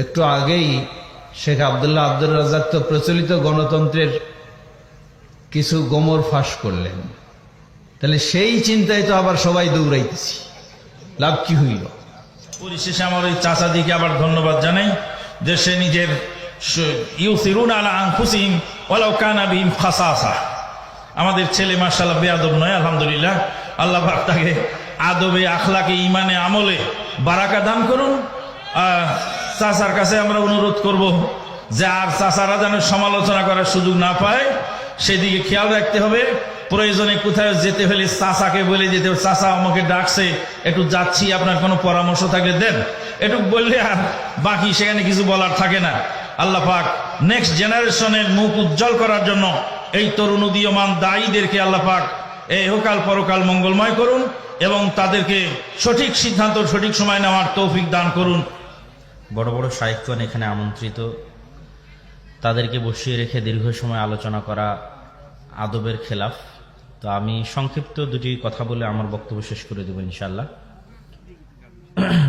একটু আগেই শেখ আব্দুল্লাহ আব্দুর রাজ্জাক তো প্রচলিত গণতন্ত্রের কিছু গোমর ফাঁস করলেন, তাহলে সেই চিন্তায় তো আবার সবাই দৌড়াইতেছি, লাভ কি হইল? পরিশেষে আমার ওই চাচাদিকে আবার ধন্যবাদ জানাই যে সে নিজের ইউসিরুনা আলা আনফুসিহিম ওয়ালাউ কানা বিহিম খাসাসা। আমাদের ছেলে মাশাআল্লাহ বেয়াদব নয়, আলহামদুলিল্লাহ। আল্লাহ পাক তাকে আদবে, আখলাকে, ইমানে, আমলে বারাকা দান করুন। চাচার কাছে আমরা অনুরোধ করব যে আর চাচারা যেন সমালোচনা করার সুযোগ না পায়, সেদিকে খেয়াল রাখতে হবে। প্রয়োজনে কোথায় যেতে হলে চাচাকে বলে যেতে হবে, চাচা আমাকে ডাকছে, একটু যাচ্ছি, আপনার কোনো পরামর্শ থাকলে দেন, একটু বললে আর বাকি সেখানে কিছু বলার থাকে না। আল্লাহ পাক নেক্সট জেনারেশনের মুখ উজ্জ্বল করার জন্য এই তরুণ উদীয়মান দায়ীদেরকে আল্লাহ পাক এই ইহকাল পরকাল মঙ্গলময় করুন এবং তাদেরকে সঠিক সিদ্ধান্ত সঠিক সময় নেওয়ার তৌফিক দান করুন। বড় বড় শাইখগণ এখানে আমন্ত্রিত, তাদেরকে বসিয়ে রেখে দীর্ঘ সময় আলোচনা করা আদবের খেলাফ। তো আমি সংক্ষিপ্ত দুটি কথা বলে আমার বক্তব্য শেষ করে দেব ইনশাআল্লাহ।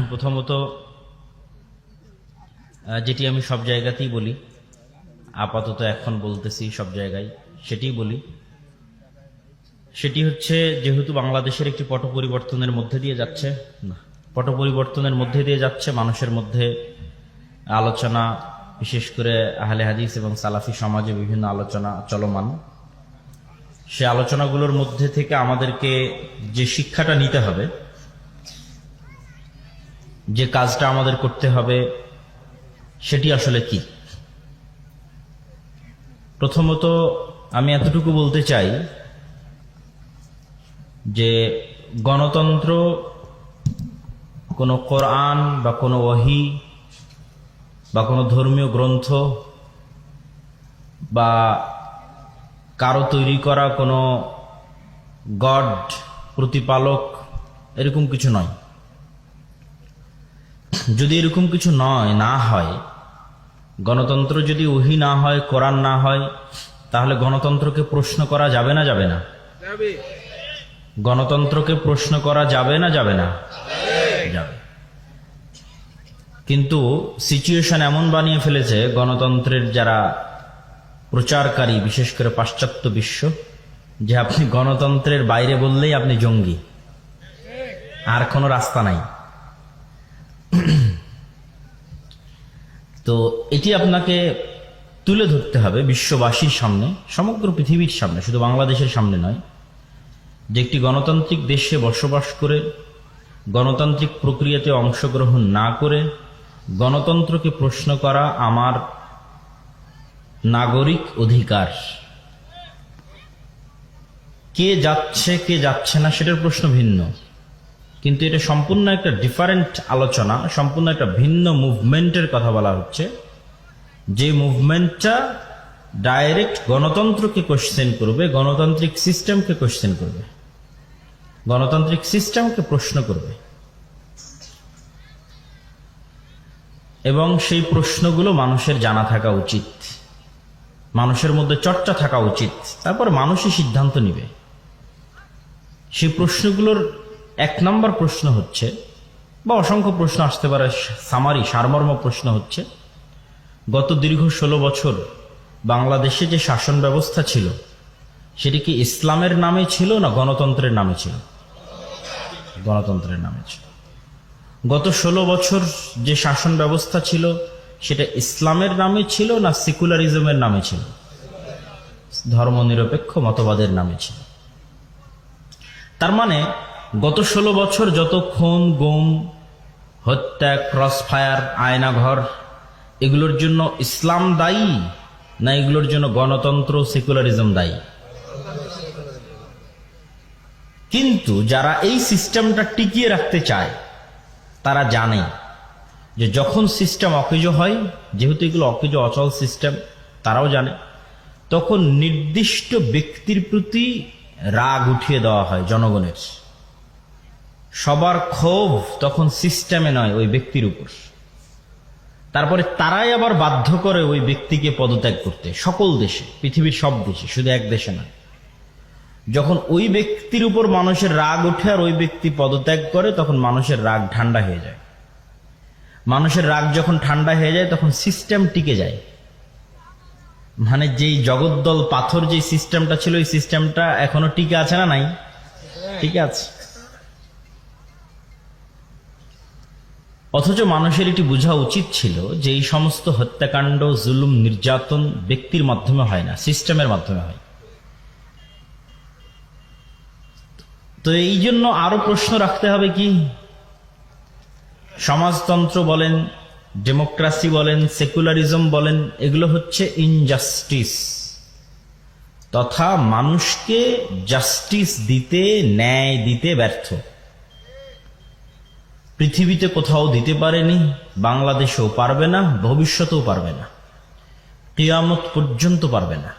প্রথমত, যেটি আমি সব জায়গাতেই বলি, আপাতত এখন বলতেছি সব জায়গায়, সেটিই বলি, সেটি হচ্ছে যেহেতু বাংলাদেশের একটি পট পরিবর্তনের মধ্যে দিয়ে যাচ্ছে, মানুষের মধ্যে আলোচনা, বিশেষ করে আহলে হাদিস এবং সালাফি সমাজে বিভিন্ন আলোচনা চলমান। সে আলোচনাগুলোর মধ্যে থেকে আমাদেরকে যে শিক্ষাটা নিতে হবে, যে কাজটা আমাদের করতে হবে, সেটি আসলে কি? প্রথমত আমি এতটুকু বলতে চাই যে গণতন্ত্র কোনো কোরআন বা কোনো ওহী বা কোনো ধর্মীয় গ্রন্থ বা কারো তৈরি করা কোনো গড, প্রতিপালক, এরকম কিছু নয়। যদি এরকম কিছু না হয়, গণতন্ত্র যদি ওহী না হয়, কোরআন না হয়, তাহলে গণতন্ত্রকে প্রশ্ন করা যাবে না? যাবে না? গণতন্ত্রকে প্রশ্ন করা যাবে না? যাবে না? যাবে। কিন্তু সিচুয়েশন এমন বানিয়ে ফেলেছে গণতন্ত্রের যারা প্রচারকারী, বিশেষ করে পাশ্চাত্য বিশ্ব, যে আপনি গণতন্ত্রের বাইরে বললেই আপনি জঙ্গি, আর কোনো রাস্তা নাই। তো এটি আপনাকে তুলে ধরতে হবে বিশ্ববাসীর সামনে, সমগ্র পৃথিবীর সামনে, শুধু বাংলাদেশের সামনে নয়, যে একটি গণতান্ত্রিক দেশে বসবাস করে গণতান্ত্রিক প্রক্রিয়াতে অংশগ্রহণ না করে গণতন্ত্রকে প্রশ্ন করা আমার নাগরিক অধিকার। কে যাচ্ছে কে যাচ্ছে না সেটার প্রশ্ন ভিন্ন, কিন্তু এটা সম্পূর্ণ একটা ডিফারেন্ট আলোচনা, সম্পূর্ণ একটা ভিন্ন মুভমেন্টের কথা বলা হচ্ছে, যে মুভমেন্টটা ডাইরেক্ট গণতন্ত্রকে কোশ্চেন করবে, গণতান্ত্রিক সিস্টেমকে কোশ্চেন করবে, গণতান্ত্রিক সিস্টেমকে প্রশ্ন করবে, এবং সেই প্রশ্নগুলো মানুষের জানা থাকা উচিত, মানুষের মধ্যে চর্চা থাকা উচিত, তারপর মানুষই সিদ্ধান্ত নিবে। সেই প্রশ্নগুলোর এক নম্বর প্রশ্ন হচ্ছে, বা অসংখ্য প্রশ্ন আসতে পারে, সারমর্ম প্রশ্ন হচ্ছে, গত দীর্ঘ 16 বছর বাংলাদেশে যে শাসন ব্যবস্থা ছিল, সেটি কি ইসলামের নামে ছিল না গণতন্ত্রের নামে ছিল? গণতন্ত্রের নামে ছিল। গত 16 বছর যে শাসন ব্যবস্থা ছিল, সেটা ইসলামের নামে ছিল না সেকুলারিজমের নামে ছিল? ধর্মনিরপেক্ষ মতবাদের নামে ছিল। তার মানে গত 16 বছর যত খুন, গুম, হত্যা, ক্রসফায়ার, আয়নাঘর, এগুলোর জন্য ইসলাম দায়ী না এগুলোর জন্য গণতন্ত্র, সেকুলারিজম দায়ী? কিন্তু যারা এই সিস্টেমটা টিকিয়ে রাখতে চায়, তারা জানে যে যখন সিস্টেম অকেজ হয়, যেহেতু এগুলো অকেজ অচল সিস্টেম, তারাও জানে, তখন নির্দিষ্ট ব্যক্তির প্রতি রাগ উঠিয়ে দেওয়া হয় জনগণের। সবার ক্ষোভ তখন সিস্টেমে নয়, ওই ব্যক্তির উপর। তারপরে তারাই আবার বাধ্য করে ওই ব্যক্তিকে পদত্যাগ করতে, সকল দেশে, পৃথিবীর সব দেশে, শুধু এক দেশে না। যখন ওই ব্যক্তির উপর মানুষের রাগ ওঠে আর ওই ব্যক্তি পদত্যাগ করে, তখন মানুষের রাগ ঠান্ডা হয়ে যায়। মানুষের রাগ যখন ঠান্ডা হয়ে যায় তখন সিস্টেম টিকে যায়। মানে যেই জগদ্দল পাথর যে সিস্টেমটা ছিল, এই সিস্টেমটা এখনো টিকে আছে না নাই? টিকে আছে। অথচ মানুষের এটি বোঝা উচিত ছিল যে এই সমস্ত হত্যাকাণ্ড, জুলুম, নির্যাতন ব্যক্তির মাধ্যমে হয় না, সিস্টেমের মাধ্যমে হয়। তো এই জন্য আরো প্রশ্ন রাখতে হবে কি, সমাজতন্ত্র বলেন, ডেমোক্রেসি বলেন, সেকুলারিজম বলেন, এগুলো হচ্ছে ইনজাস্টিস, তথা মানুষকে জাস্টিস দিতে, ন্যায় দিতে ব্যর্থ। পৃথিবীতে কোথাও দিতে পারেনি, বাংলাদেশেও পারবে না, ভবিষ্যতেও পারবে না, কিয়ামত পর্যন্ত পারবে না।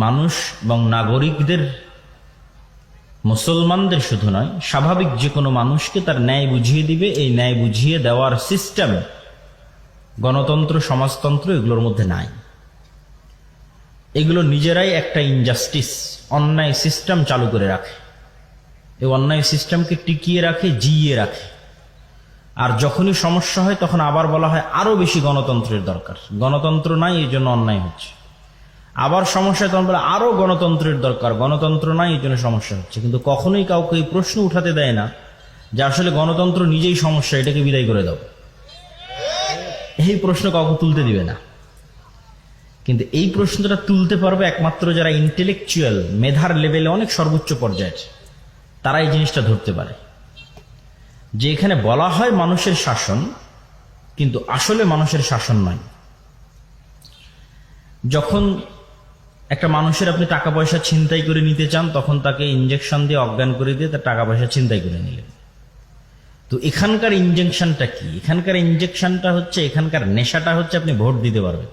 মানুষ এবং নাগরিকদের, মুসলমানদের শুধু নয়, স্বাভাবিক যে কোনো মানুষকে তার ন্যায় বুঝিয়ে দিবে। এই ন্যায় বুঝিয়ে দেওয়ার সিস্টেম গণতন্ত্র, সমাজতন্ত্র এগুলোর মধ্যে নাই। এগুলো নিজেরাই একটা ইনজাস্টিস, অন্যায় সিস্টেম চালু করে রাখে। এই অন্যায় সিস্টেমকে টিকিয়ে রাখে, জিইয়ে রাখে। আর যখনই সমস্যা হয় তখন আবার বলা হয় আরো বেশি গণতন্ত্রের দরকার, গণতন্ত্র নাই এই জন্য অন্যায় হচ্ছে। আবার সমস্যা তখন বলে আরো গণতন্ত্রের দরকার, গণতন্ত্র নাই এই জন্য সমস্যা হচ্ছে। কিন্তু কখনোই কাউকে এই প্রশ্ন উঠাতে দেয় না যে আসলে গণতন্ত্র নিজেই সমস্যা, এটাকে বিদায় করে দাও। এই প্রশ্ন কাউকে তুলতে দিবে না। কিন্তু এই প্রশ্নটা তুলতে পারবে একমাত্র যারা ইন্টেলেকচুয়াল, মেধার লেভেলে অনেক সর্বোচ্চ পর্যায়ের, তারা এই জিনিসটা ধরতে পারে যে এখানে বলা হয় মানুষের শাসন, কিন্তু আসলে মানুষের শাসন নয়। যখন একটা মানুষের আপনি টাকা পয়সা ছিনতাই করে নিতে চান, তখন তাকে ইনজেকশন দিয়ে অজ্ঞান করে দিয়ে তার টাকা পয়সা ছিনতাই করে নিলেন। তো এখানকার ইনজেকশনটা কি? এখানকার ইনজেকশনটা হচ্ছে, এখানকার নেশাটা হচ্ছে আপনি ভোট দিতে পারবেন।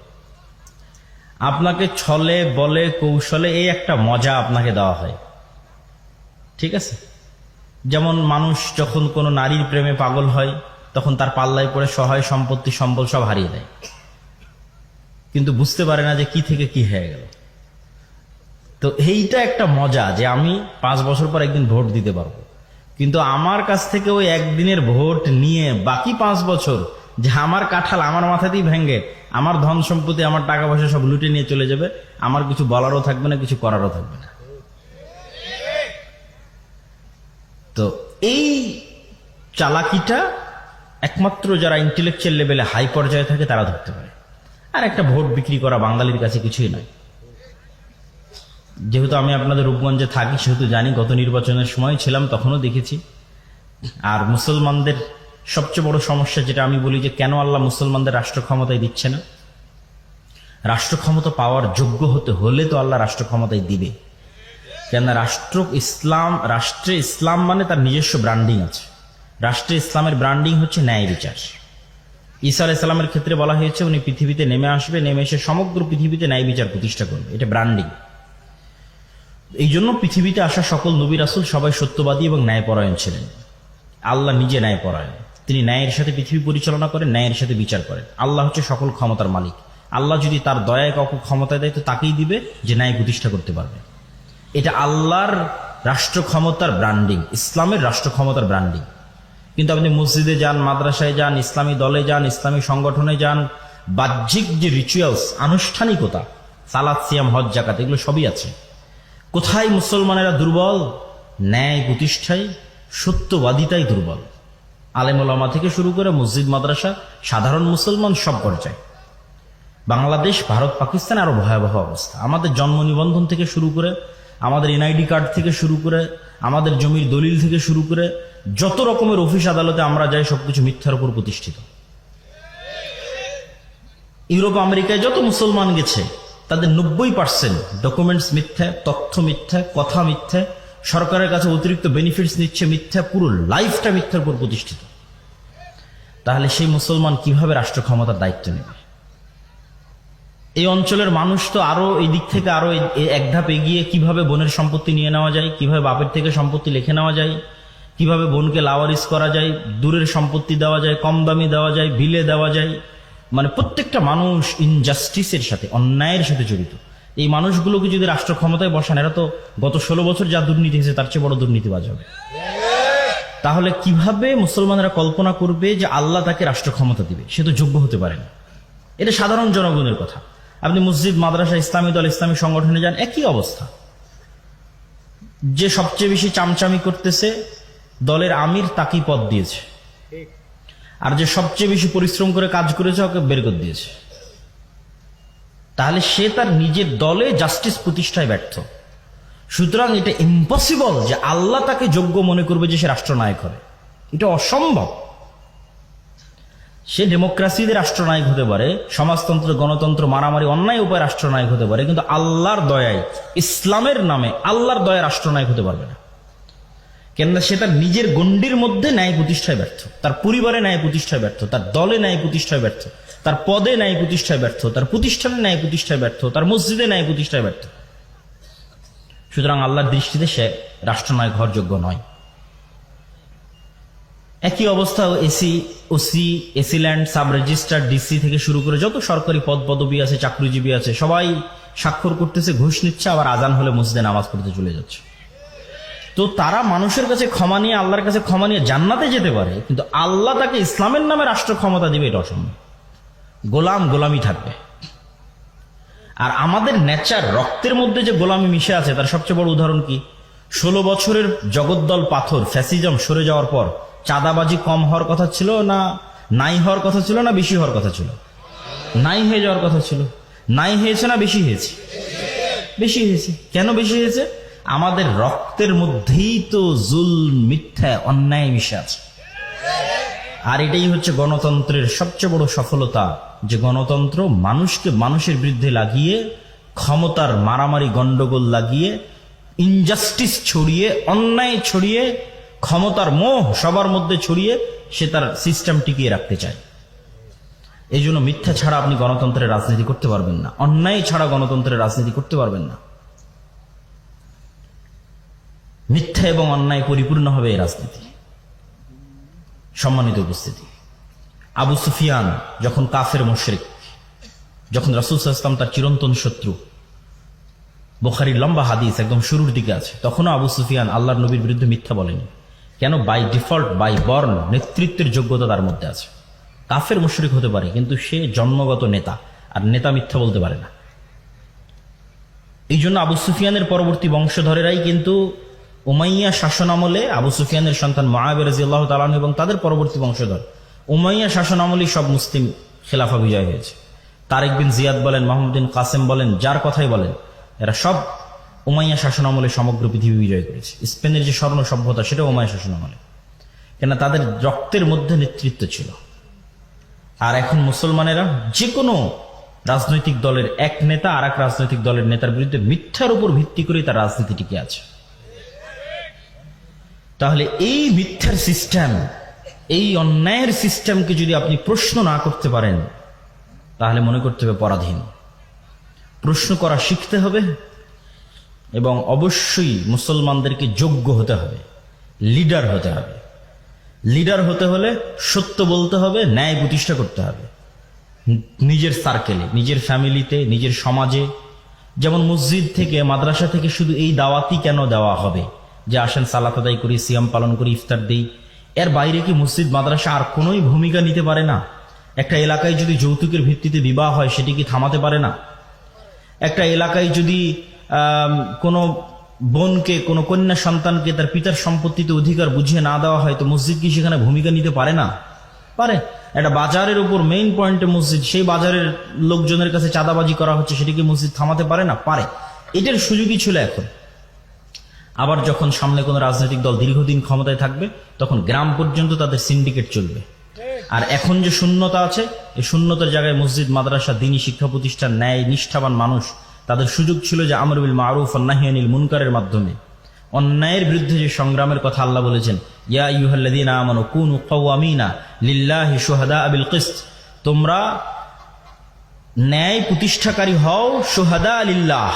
আপনাকে ছলে বলে কৌশলে এই একটা মজা আপনাকে দেওয়া হয়, ঠিক আছে? যেমন মানুষ যখন কোনো নারীর প্রেমে পাগল হয় তখন তার পাল্লায় পড়ে সহায় সম্পত্তি, সম্বল সব হারিয়ে দেয়, কিন্তু বুঝতে পারে না যে কি থেকে কি হয়ে গেল। তো এইটা একটা মজা যে আমি 5 বছর পর একদিন ভোট দিতে পারবো, কিন্তু আমার কাছ থেকে ওই একদিনের ভোট নিয়ে বাকি 5 বছর যে আমার কাঁঠাল আমার মাথাতেই ভেঙে, আমার ধন সম্পত্তি, আমার টাকা পয়সা সব লুটে নিয়ে চলে যাবে, আমার কিছু বলারও থাকবে না, কিছু করারও থাকবে না। তো এই চালাকিটা একমাত্র যারা ইন্টেলেকচুয়াল লেভেলে হাই পর্যায়ে থাকে তারা ধরতে পারে। আর একটা ভোট বিক্রি করা বাঙালির কাছে কিছুই নয়। যেহেতু আমি আপনাদের রূপগঞ্জে থাকি সেহেতু জানি, গত নির্বাচনের সময় ছিলাম, তখনও দেখেছি। আর মুসলমানদের সবচেয়ে বড় সমস্যা যেটা আমি বলি যে কেন আল্লাহ মুসলমানদের রাষ্ট্র ক্ষমতায় দিচ্ছে না, রাষ্ট্র ক্ষমতা পাওয়ার যোগ্য হতে হলে তো আল্লাহ রাষ্ট্র ক্ষমতায় দিবে। কেন? রাষ্ট্রে ইসলাম মানে তার নিজস্ব ব্র্যান্ডিং আছে। রাষ্ট্রে ইসলামের ব্র্যান্ডিং হচ্ছে ন্যায় বিচার। ঈসা আলাইহিস সালামের ক্ষেত্রে বলা হয়েছে উনি পৃথিবীতে নেমে আসবে, নেমে এসে সমগ্র পৃথিবীতে ন্যায় বিচার প্রতিষ্ঠা করবে, এটা ব্র্যান্ডিং। এই জন্য পৃথিবীতে আসা সকল নবী রাসূল সবাই সত্যবাদী এবং ন্যায়পরায়ণ ছিলেন। আল্লাহ নিজে ন্যায়পরায়ণ, তিনি ন্যায়ের সাথে পৃথিবী পরিচালনা করেন, ন্যায়ের সাথে বিচার করেন। আল্লাহ হচ্ছে সকল ক্ষমতার মালিক। আল্লাহ যদি তার দয়ায় কাউকে ক্ষমতায় দেয় তো তাকেই দিবে যে ন্যায় প্রতিষ্ঠা করতে পারবে। এটা আল্লাহর রাষ্ট্র ক্ষমতার ব্র্যান্ডিং, ইসলামের রাষ্ট্র ক্ষমতার ব্র্যান্ডিং। কিন্তু আপনি মসজিদে যান, মাদ্রাসায় যান, ইসলামী দলে যান, ইসলামী সংগঠনে যান, বাহ্যিক যে রিচুয়ালস, আনুষ্ঠানিকতা, সালাত, সিয়াম, হজ, যাকাত, এগুলো সবই আছে। কোথায় মুসলমানেরা দুর্বল? ন্যায় প্রতিষ্ঠায়, সত্যবাদিতাই দুর্বল। আলেম ওলামা থেকে শুরু করে মসজিদ, মাদ্রাসা, সাধারণ মুসলমান সব পর্যায়ে। বাংলাদেশ, ভারত, পাকিস্তান আরো ভয়াবহ অবস্থা। আমাদের জন্ম নিবন্ধন থেকে শুরু করে, আমাদের এনআইডি কার্ড থেকে শুরু করে, আমাদের জমির দলিল থেকে শুরু করে যত রকমের অফিস আদালতে আমরা যাই সবকিছু মিথ্যার উপর প্রতিষ্ঠিত। ইউরোপ আমেরিকায় যত মুসলমান গেছে তাদের 90% ডকুমেন্টস মিথ্যা, তথ্য মিথ্যা, কথা মিথ্যা, সরকারের কাছে অতিরিক্ত বেনিফিটস নিচ্ছে মিথ্যা, পুরো লাইফটা মিথ্যার উপর প্রতিষ্ঠিত। তাহলে সেই মুসলমান কিভাবে রাষ্ট্র ক্ষমতার দায়িত্ব নেবে? এই অঞ্চলের মানুষ তো আরো এই দিক থেকে আরো এক ধাপ এগিয়ে, কিভাবে বোনের সম্পত্তি নিয়ে নেওয়া যায়, কিভাবে বাপের থেকে সম্পত্তি লিখে নেওয়া যায়, কিভাবে বোনকে লাওয়ারিস করা যায়, দূরের সম্পত্তি দেওয়া যায়, কম দামি দেওয়া যায়, বিলে দেওয়া যায়। মানে প্রত্যেকটা মানুষ ইনজাস্টিসের সাথে, অন্যায়ের সাথে জড়িত। এই মানুষগুলোকে যদি রাষ্ট্র ক্ষমতায় বসান, এরা তো গত 16 বছর যা দুর্নীতি হয়েছে তার চেয়ে বড় দুর্নীতিবাজ হবে। তাহলে কিভাবে মুসলমানরা কল্পনা করবে যে আল্লাহ তাকে রাষ্ট্র ক্ষমতা দিবে? সে তো যোগ্য হতে পারে না। এটা সাধারণ জনগণের কথা। আপনি মসজিদ, মাদ্রাসা, ইসলামী দল, ইসলামী সংগঠনে যান, একই অবস্থা। যে সবচেয়ে বেশি চামচামি করতেছে দলের আমির তাকেই পদ দিয়েছে, আর যে সবচেয়ে বেশি পরিশ্রম করে কাজ করেছে ওকে বের করে দিয়েছে। তাহলে সে তার নিজের দলে জাস্টিস প্রতিষ্ঠায় ব্যর্থ। সুতরাং এটা ইম্পসিবল যে আল্লাহ তাকে যোগ্য মনে করবে যে সে রাষ্ট্রনায়ক হবে। এটা অসম্ভব। সে ডেমোক্রেসিতে রাষ্ট্রনায়ক হতে পারে, সমাজতন্ত্র, গণতন্ত্র, মারামারি, অন্যায় উপায় রাষ্ট্রনায়ক হতে পারে, কিন্তু আল্লাহর দয়ায়, ইসলামের নামে আল্লাহর দয়ায় রাষ্ট্রনায়ক হতে পারবে না। কেননা সে তার নিজের গণ্ডির মধ্যে ন্যায় প্রতিষ্ঠায় ব্যর্থ, তার পরিবারে ন্যায় প্রতিষ্ঠায় ব্যর্থ, তার দলে ন্যায় প্রতিষ্ঠায় ব্যর্থ, তার পদে ন্যায় প্রতিষ্ঠায় ব্যর্থ, তার প্রতিষ্ঠানে ন্যায় প্রতিষ্ঠায় ব্যর্থ, তার মসজিদে ন্যায় প্রতিষ্ঠায় ব্যর্থ। সুতরাং আল্লাহর দৃষ্টিতে সে রাষ্ট্রনায়ক হওয়ার যোগ্য নয়। একই অবস্থা OC, AC land, sub registrar, DC থেকে শুরু করে যত সরকারি পদ পদবি আছে, চাকরিজীবী আছে, সবাই স্বাক্ষর করতেছে, ঘুষ নিচ্ছে, আবার আজান হলে মসজিদে নামাজ পড়তে চলে যাচ্ছে। তো তারা মানুষের কাছে ক্ষমা নিয়ে, আল্লাহর কাছে ক্ষমা নিয়ে জান্নাতে যেতে পারে, কিন্তু আল্লাহ তাকে ইসলামের নামে রাষ্ট্র ক্ষমতা দিবে এটা অসম্ভব। গোলামি থাকবে। আর আমাদের নেচার, রক্তের মধ্যে যে গোলামি মিশে আছে তার সবচেয়ে বড় উদাহরণ কি? 16 বছরের জগদ্দল পাথর ফ্যাসিজম সরে যাওয়ার পর চাঁদাবাজি কম হওয়ার কথা ছিল না নাই হওয়ার কথা ছিল, না বেশি হওয়ার কথা ছিল? নাই হয়ে যাওয়ার কথা ছিল। নাই হয়েছে না বেশি হয়েছে? বেশি হয়েছে। কেন বেশি হয়েছে? আমাদের রক্তের মধ্যেই তো জুলম, মিথ্যা, অন্যায় মিশে আছে। আর এটাই হচ্ছে গণতন্ত্রের সবচেয়ে বড় সফলতা, যে গণতন্ত্র মানুষকে মানুষের বিরুদ্ধে লাগিয়ে, ক্ষমতার মারামারি গন্ডগোল লাগিয়ে, ইনজাস্টিস ছড়িয়ে, অন্যায় ছড়িয়ে, ক্ষমতার মোহ সবার মধ্যে ছড়িয়ে সে তার সিস্টেম টিকিয়ে রাখতে চায়। এই জন্য মিথ্যা ছাড়া আপনি গণতন্ত্রের রাজনীতি করতে পারবেন না, অন্যায় ছাড়া গণতন্ত্রের রাজনীতি করতে পারবেন না। মিথ্যা এবং অন্যায় পরিপূর্ণ হবে এই রাজনীতি। সম্মানিত উপস্থিতি, আবু সুফিয়ান যখন কাফের মুশরিক, যখন রাসূল সাল্লাল্লাহু আলাইহি ওয়াসাল্লাম তার চিরন্তন শত্রু, বুখারীর লম্বা হাদিস একদম শুরুর দিকে আছে, তখনও আবু সুফিয়ান আল্লাহর নবীর বিরুদ্ধে মিথ্যা বলেনি। কেন? বাই ডিফল্ট, বাই বর্ন, নেতৃত্বের যোগ্যতা তার মধ্যে আছে। কাফের মুশরিক হতে পারে, কিন্তু সে জন্মগত নেতা, আর নেতা মিথ্যা বলতে পারে না। এই জন্য আবু সুফিয়ানের পরবর্তী বংশধরেরাই কিন্তু উমাইয়া শাসনামলে, আবু সুফিয়ানের সন্তান মুআবিয়া রাদিয়াল্লাহু তাআলা আনহু এবং তাদের পরবর্তী বংশধর উমাইয়া শাসনামলেই সব মুসলিম খেলাফা বিজয় হয়েছে। তারেক বিন জিয়াদ বলেন, মোহাম্মদ বিন কাসেম বলেন, যার কথাই বলেন, এরা সব উমাইয়া শাসনামলে সমগ্র পৃথিবী বিজয় করেছে। স্পেনের যে স্বর্ণ সভ্যতা, সেটা উমাইয়া শাসনামলে, কেন তাদের রক্তের মধ্যে নেতৃত্ব ছিল। আর এখন মুসলমানেরা যে কোনো রাজনৈতিক দলের এক নেতা আর এক রাজনৈতিক দলের নেতার বিরুদ্ধে মিথ্যার উপর ভিত্তি করে তার রাজনীতি টিকে আছে। তাহলে এই মিথ্যার সিস্টেম, এই অন্যায়ের সিস্টেমকে যদি আপনি প্রশ্ন না করতে পারেন, তাহলে মনে করতে হবে পরাধীন। প্রশ্ন করা শিখতে হবে, এবং অবশ্যই মুসলমানদেরকে যোগ্য হতে হবে, লিডার হতে হবে। লিডার হতে হলে সত্য বলতে হবে, ন্যায় প্রতিষ্ঠা করতে হবে নিজের সার্কেলে, নিজের ফ্যামিলিতে, নিজের সমাজে। যেমন মসজিদ থেকে, মাদ্রাসা থেকে শুধু এই দাওয়াতই কেন দেওয়া হবে যে আসেন সালাত আদায় করি, সিয়াম পালন করি, ইফতার দিই? এর বাইরে কি মসজিদ মাদ্রাসা আর কোনোই ভূমিকা নিতে পারে না? একটা এলাকায় যদি যৌতুকের ভিত্তিতে বিবাহ হয়, সেটি কি থামাতে পারে না? একটা এলাকায় যদি কোনো বোনকে, কোনো কন্যা সন্তানকে তার পিতার সম্পত্তিতে অধিকার বুঝিয়ে না দেওয়া হয়, তো মসজিদ কি সেখানে ভূমিকা নিতে পারে না? পারে। একটা বাজারের উপর মেইন পয়েন্টে মসজিদ, সেই বাজারের লোকজনের কাছে চাঁদাবাজি করা হচ্ছে, সেটি কি মসজিদ থামাতে পারে না? পারে। এটার সুযোগই ছিল এখন। আবার যখন সামনে কোনো রাজনৈতিক দল দীর্ঘদিন ক্ষমতায় থাকবে, তখন গ্রাম পর্যন্ত তাদের সিন্ডিকেট চলবে। আর এখন যে শূন্যতা আছে, এই শূন্যতার জায়গায় মসজিদ, মাদ্রাসা, দ্বীনি শিক্ষা প্রতিষ্ঠান, ন্যায় নিষ্ঠাবান মানুষ, তাদের সুযোগ ছিল যে আমর বিল মারুফ ওয়া নাহই আনিল মুনকারের মাধ্যমে অন্যায়ের বিরুদ্ধে যে সংগ্রামের কথা আল্লাহ বলেছেন, ইয়া আইয়ুহাল্লাযীনা আমানু কুনু কাওয়ামিনা লিল্লাহি শুহাদা বিল কিসত, তোমরা ন্যায় প্রতিষ্ঠাকারী হও, শুহাদা লিল্লাহ,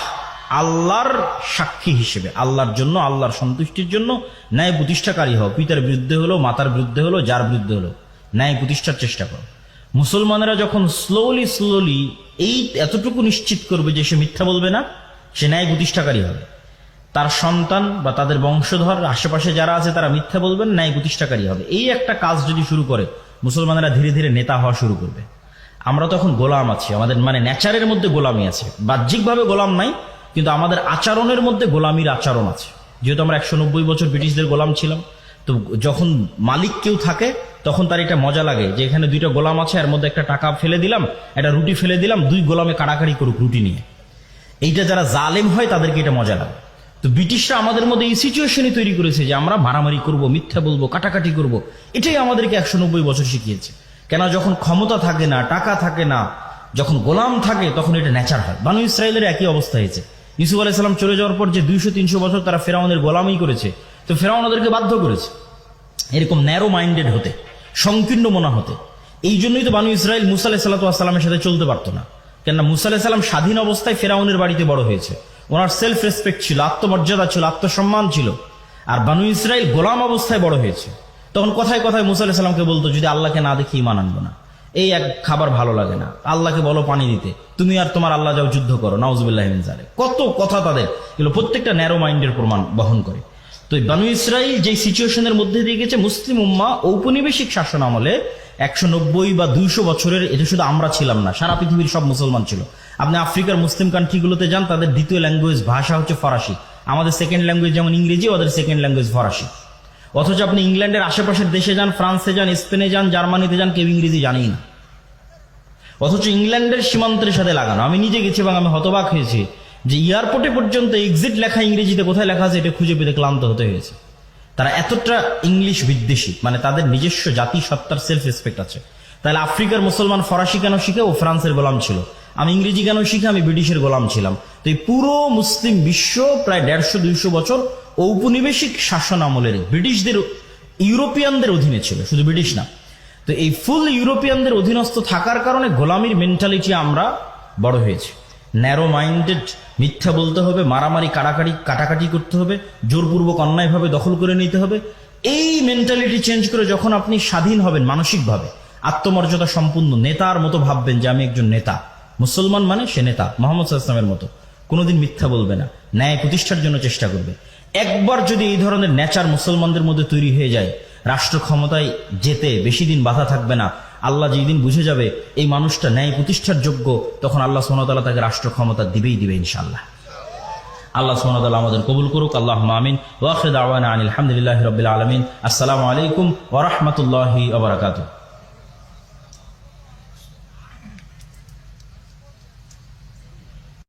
আল্লাহর সাক্ষী হিসেবে, আল্লাহর জন্য, আল্লাহর সন্তুষ্টির জন্য ন্যায় প্রতিষ্ঠাকারী হও। পিতার বিরুদ্ধে হলো, মাতার বিরুদ্ধে হলো, যার বিরুদ্ধে হলো, ন্যায় প্রতিষ্ঠার চেষ্টা করো। মুসলমানেরা যখন স্লোলি এই এতটুকু নিশ্চিত করবে যে সে মিথ্যা বলবে না, সে ন্যায় প্রতিষ্ঠাকারী হবে, তার সন্তান বা তাদের বংশধর আশেপাশে যারা আছে তারা মিথ্যা বলবেন, ন্যায় প্রতিষ্ঠাকারী হবে। এই একটা কাজ যদি শুরু করে মুসলমানেরা ধীরে ধীরে নেতা হওয়া শুরু করবে। আমরা তখন গোলাম আছি, আমাদের মানে নেচারের মধ্যে গোলামি আছে, বাহ্যিকভাবে গোলাম নাই, কিন্তু আমাদের আচরণের মধ্যে গোলামির আচরণ আছে। যেহেতু আমরা 190 বছর ব্রিটিশদের গোলাম ছিলাম, তো যখন মালিক কেউ থাকে তখন তার এটা মজা লাগে যে এখানে দুইটা গোলাম আছে, এর মধ্যে একটা টাকা ফেলে দিলাম, একটা রুটি ফেলে দিলাম, দুই গোলামে কাড়াকাড়ি করুক রুটি নিয়ে। এইটা যারা জালেম হয় তাদেরকে এটা মজা লাগে। তো ব্রিটিশরা আমাদের মধ্যে এই সিচুয়েশনই তৈরি করেছে যে আমরা মারামারি করব, মিথ্যা বলবো, কাটাকাটি করব। এটাই আমাদেরকে 190 বছর শিখিয়েছে। কেন? যখন ক্ষমতা থাকে না, টাকা থাকে না, যখন গোলাম থাকে তখন এটা নেচার হয়। বানু ইসরায়েলের একই অবস্থা হয়েছে। ইউসুফ আলাইহিস সালাম চলে যাওয়ার পর যে 200-300 বছর তারা ফেরাউনের গোলামি করেছে, তো ফেরাউন ওদেরকে বাধ্য করেছে এরকম ন্যারো মাইন্ডেড হতে, সংকীর্ণ মনা হতে। এই জন্যই তো বানু ইসরায়েল মুসা আলাইহিস সালামের সাথে চলতে পারতো না। কেননা মুসা আলাইহিস সালাম স্বাধীন অবস্থায় ফেরাউনের বাড়িতে বড় হয়েছে, ওনার সেলফ রেসপেক্ট ছিল, আত্মমর্যাদা ছিল, আত্মসম্মান ছিল। আর বানু ইসরায়েল গোলাম অবস্থায় বড় হয়েছে। তখন কথায় কথায় মুসা আলাইহিস সালামকে বলতো, যদি আল্লাহকে না দেখি ঈমান আনবো না, এই এক খাবার ভালো লাগে না, আল্লাহকে বলো পানি দিতে, তুমি আর তোমার আল্লাহ যাও যুদ্ধ করো, নাউজুবিল্লাহি মিন যালিক। কত কথা তাদের, এগুলো প্রত্যেকটা ন্যারো মাইন্ডের প্রমাণ বহন করে। তো বানু ইসরাইল যে সিচুয়েশনের মধ্যে দিয়ে গেছে, মুসলিম উম্মাহ ঔপনিবেশিক শাসন আমলে 190 বা 200 বছরের, এটা শুধু আমরা ছিলাম না, সারা পৃথিবীর সব মুসলমান ছিল। আপনি আফ্রিকার মুসলিম কান্ট্রিগুলোতে যান, তাদের দ্বিতীয় ল্যাঙ্গুয়েজ ভাষা হচ্ছে ফরাসি। আমাদের সেকেন্ড ল্যাঙ্গুয়েজ যেমন ইংরেজি, ওদের সেকেন্ড ল্যাঙ্গুয়েজ ফরাসি। অথচ আপনি ইংল্যান্ডের আশেপাশের দেশে যান, ফ্রান্সে যান, স্পেনে যান, জার্মানিতে যান, কেউ ইংরেজি জানেই না। অথচ ইংল্যান্ডের সীমান্তের সাথে লাগানো, আমি নিজে গেছি এবং আমি হতবাক হয়েছি যে এয়ারপোর্টে পর্যন্ত এক্সিট লেখা ইংরেজিতে, কোথায় লেখা আছে এটা খুঁজে পেতে ক্লান্ত হতে হয়েছে। তারা এতটা ইংলিশ বিদ্বেষী, মানে তাদের নিজস্ব জাতি সত্তার সেলফ রেসপেক্ট আছে। তাহলে আফ্রিকার মুসলমান ফরাসি কেন শিখে? ও ফ্রান্সের গোলাম ছিল। আমি ইংরেজি কেন শিখে? আমি ব্রিটিশের গোলাম ছিলাম। তো এই পুরো মুসলিম বিশ্ব প্রায় 150-200 বছর ঔপনিবেশিক শাসন আমলের ব্রিটিশদের, ইউরোপিয়ানদের অধীনে ছিল, শুধু ব্রিটিশ না। তো এই ফুল ইউরোপিয়ানদের অধীনস্থ থাকার কারণে গোলামির মেন্টালিটি আমরা বড় হয়েছি। ন্যারো মাইন্ডেড, মিথ্যা বলতে হবে, মারামারি কাটাকাটি করতে হবে, জোরপূর্বক অন্যায়ভাবে দখল করে নিতে হবে। এই মেন্টালিটি চেঞ্জ করে যখন আপনি স্বাধীন হবেন মানসিকভাবে, আত্মমর্যাদা সম্পূর্ণ নেতার মতো ভাববেন যে আমি একজন নেতা, মুসলমান মানে সে নেতা, মুহাম্মদ সাল্লাল্লাহু আলাইহি ওয়াসাল্লামের মতো কোনোদিন মিথ্যা বলবে না, ন্যায় প্রতিষ্ঠার জন্য চেষ্টা করবে। একবার যদি এই ধরনের নেচার মুসলমানদের মধ্যে তৈরি হয়ে যায়, রাষ্ট্র ক্ষমতায় যেতে বেশি দিন বাধা থাকবে না। আল্লাহ যেদিন বুঝে যাবে এই মানুষটা ন্যায় প্রতিষ্ঠার যোগ্য, তখন আল্লাহ সুবহানাহু ওয়া তাআলা তাকে রাষ্ট্র ক্ষমতা দিবেই দিবে ইনশাআল্লাহ। আল্লাহ সুবহানাহু ওয়া তাআলা আমাদের কবুল করুক। আল্লাহুম্মা আমিন। ওয়া আখিরু দাওয়ানা আনিল হামদুলিল্লাহি রাব্বিল আলামিন। আসসালামু আলাইকুম ওয়া রাহমাতুল্লাহি ওয়া বারাকাতুহু।